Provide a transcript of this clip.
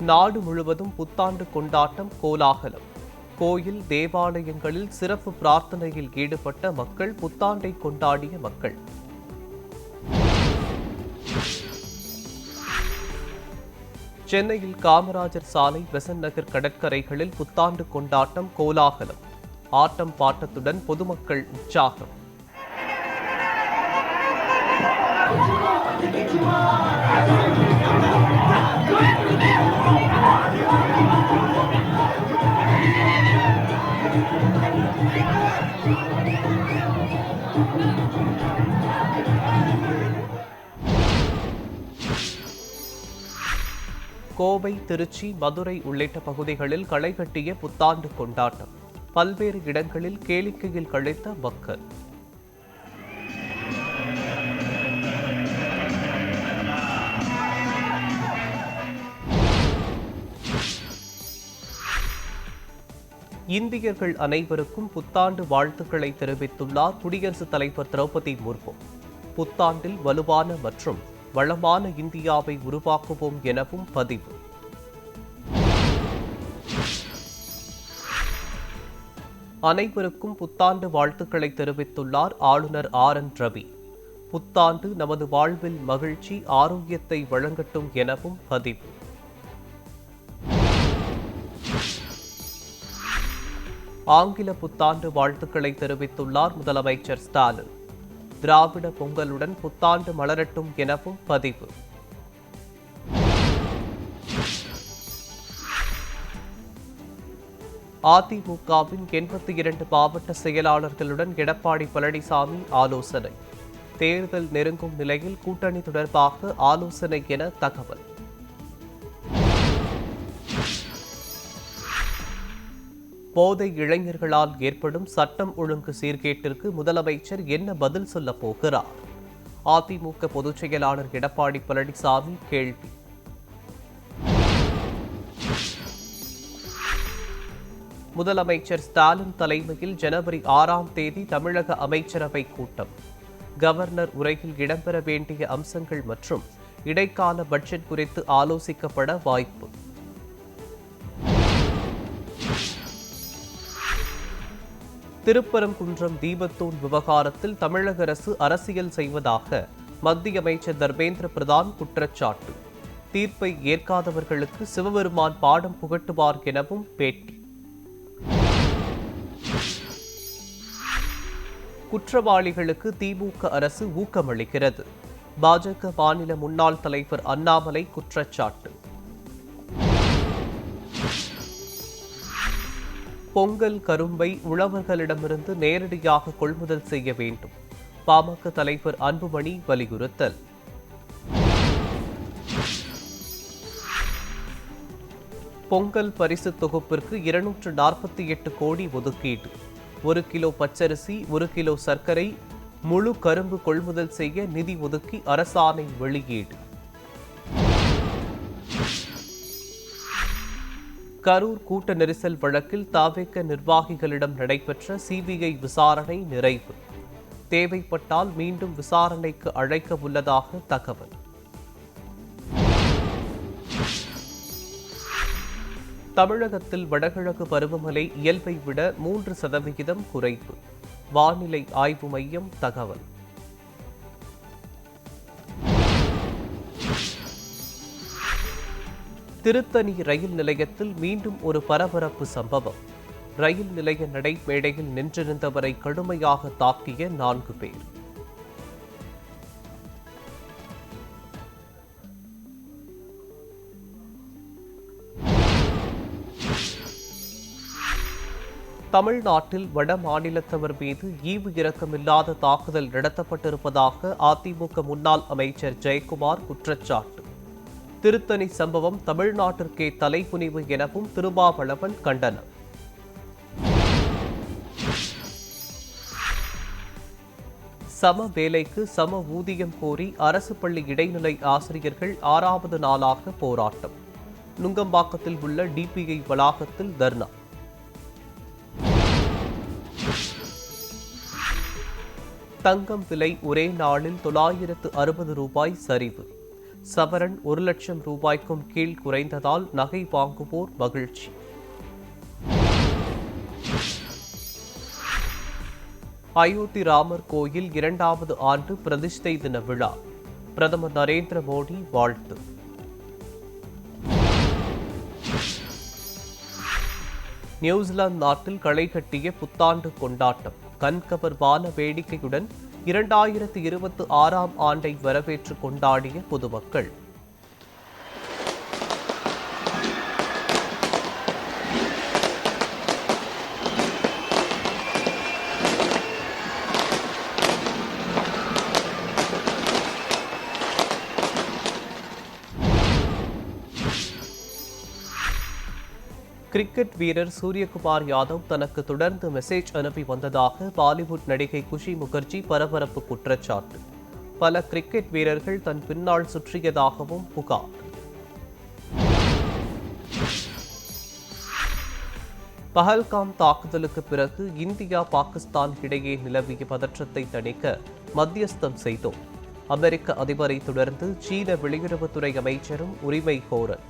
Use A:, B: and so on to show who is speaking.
A: நாடு முழுவதும் புத்தாண்டு கொண்டாட்டம் கோலாகலம். கோயில், தேவாலயங்களில் சிறப்பு பிரார்த்தனையில் ஈடுபட்ட மக்கள், புத்தாண்டை கொண்டாடிய மக்கள். சென்னையில் காமராஜர் சாலை, பெசன்ட் நகர் கடற்கரைகளில் புத்தாண்டு கொண்டாட்டம் கோலாகலம். ஆட்டம் பாட்டத்துடன் பொதுமக்கள் உற்சாகம். கோவை, திருச்சி, மதுரை உள்ளிட்ட பகுதிகளில் களைகட்டிய புத்தாண்டு கொண்டாட்டம். பல்வேறு இடங்களில் கேளிக்கையில் கழித்த மக்கள். இந்தியர்கள் அனைவருக்கும் புத்தாண்டு வாழ்த்துக்களை தெரிவித்துள்ளார் குடியரசுத் தலைவர் திரௌபதி முர்மு. புத்தாண்டில் வலுவான மற்றும் வளமான இந்தியாவை உருவாக்குவோம் எனவும் பதிவு. அனைவருக்கும் புத்தாண்டு வாழ்த்துக்களை தெரிவித்துள்ளார் ஆளுநர் RN ரவி. புத்தாண்டு நமது வாழ்வில் மகிழ்ச்சி, ஆரோக்கியத்தை வழங்கட்டும் எனவும் பதிவு. ஆங்கில புத்தாண்டு வாழ்த்துக்களை தெரிவித்துள்ளார் முதலமைச்சர் ஸ்டாலின். திராவிட பொங்கலுடன் புத்தாண்டு மலரட்டும் எனவும் பதிவு. அதிமுகவின் 82 மாவட்ட செயலாளர்களுடன் எடப்பாடி பழனிசாமி ஆலோசனை. தேர்தல் நெருங்கும் நிலையில் கூட்டணி தொடர்பாக ஆலோசனை என தகவல். போதை இளைஞர்களால் ஏற்படும் சட்டம் ஒழுங்கு சீர்கேட்டிற்கு முதலமைச்சர் என்ன பதில் சொல்ல போகிறார்? அதிமுக பொதுச் செயலாளர் எடப்பாடி பழனிசாமி கேள்வி. முதலமைச்சர் ஸ்டாலின் தலைமையில் ஜனவரி 6ஆம் தேதி தமிழக அமைச்சரவை கூட்டம். கவர்னர் உரையில் இடம்பெற வேண்டிய அம்சங்கள் மற்றும் இடைக்கால பட்ஜெட் குறித்து ஆலோசிக்கப்பட வாய்ப்பு. திருப்பரங்குன்றம் தீபத்தூண் விவகாரத்தில் தமிழக அரசு அரசியல் செய்வதாக மத்திய அமைச்சர் தர்மேந்திர பிரதான் குற்றச்சாட்டு. தீர்ப்பை ஏற்காதவர்களுக்கு சிவபெருமான் பாடம் புகட்டுவார் எனவும் பேட்டி. குற்றவாளிகளுக்கு திமுக அரசு ஊக்கமளிக்கிறது. பாஜக மாநில முன்னாள் தலைவர் அண்ணாமலை குற்றச்சாட்டு. பொங்கல் கரும்பை உழவர்களிடமிருந்து நேரடியாக கொள்முதல் செய்ய வேண்டும். பாமக தலைவர் அன்புமணி வலியுறுத்தல். பொங்கல் பரிசு தொகுப்பிற்கு 248 கோடி ஒதுக்கீடு. 1 கிலோ பச்சரிசி, 1 கிலோ சர்க்கரை, முழு கரும்பு கொள்முதல் செய்ய நிதி ஒதுக்கி அரசாணை வெளியீடு. கரூர் கூட்ட நெரிசல் வழக்கில் தவேக நிர்வாகிகளிடம் நடைபெற்ற சிபிஐ விசாரணை நிறைவு. தேவைப்பட்டால் மீண்டும் விசாரணைக்கு அழைக்க உள்ளதாக தகவல். தமிழகத்தில் வடகிழக்கு பருவமழை இயல்பை விட 3% குறைப்பு. வானிலை ஆய்வு மையம் தகவல். திருத்தணி ரயில் நிலையத்தில் மீண்டும் ஒரு பரபரப்பு சம்பவம். ரயில் நிலைய நடைமேடையில் நின்றிருந்தவரை கடுமையாக தாக்கிய 4 பேர். தமிழ்நாட்டில் வட மாநிலத்தவர் மீது ஈவு இரக்கமில்லாத தாக்குதல் நடத்தப்பட்டிருப்பதாக அதிமுக முன்னாள் அமைச்சர் ஜெயக்குமார் குற்றச்சாட்டு. திருத்தணி சம்பவம் தமிழ்நாட்டிற்கே தலைகுனிவு எனவும் திருமாவளவன் கண்டனம். சம வேலைக்கு சம ஊதியம் கோரி அரசு பள்ளி இடைநிலை ஆசிரியர்கள் 6வது நாளாக போராட்டம். நுங்கம்பாக்கத்தில் உள்ள டிபிஐ வளாகத்தில் தர்ணா. தங்கம் விலை ஒரே நாளில் 960 ரூபாய் சரிவு. சவரன் 1,00,000 ரூபாய்க்கும் கீழ் குறைந்ததால் நகை வாங்குவோர் மகிழ்ச்சி. அயோத்தி ராமர் கோயில் 2வது ஆண்டு பிரதிஷ்டை தின விழா. பிரதமர் நரேந்திர மோடி வாழ்த்து. நியூசிலாந்து நாட்டில் களை கட்டிய புத்தாண்டு கொண்டாட்டம். கண்கவர் வான வேடிக்கையுடன் 2026ஆம் ஆண்டை வரவேற்று கொண்டாடிய பொதுமக்கள். கிரிக்கெட் வீரர் சூரியகுமார் யாதவ் தனக்கு தொடர்ந்து மெசேஜ் அனுப்பி வந்ததாக பாலிவுட் நடிகை குஷி முகர்ஜி பரபரப்பு குற்றச்சாட்டு. பல கிரிக்கெட் வீரர்கள் தன் பின்னால் சுற்றியதாகவும் புகார். பஹல்காம் தாக்குதலுக்கு பிறகு இந்தியா பாகிஸ்தான் இடையே நிலவிய பதற்றத்தை தணிக்க மத்தியஸ்தம் செய்தோம். அமெரிக்க அதிபரை தொடர்ந்து சீன வெளியுறவுத்துறை அமைச்சரும் உரிமை கோரல்.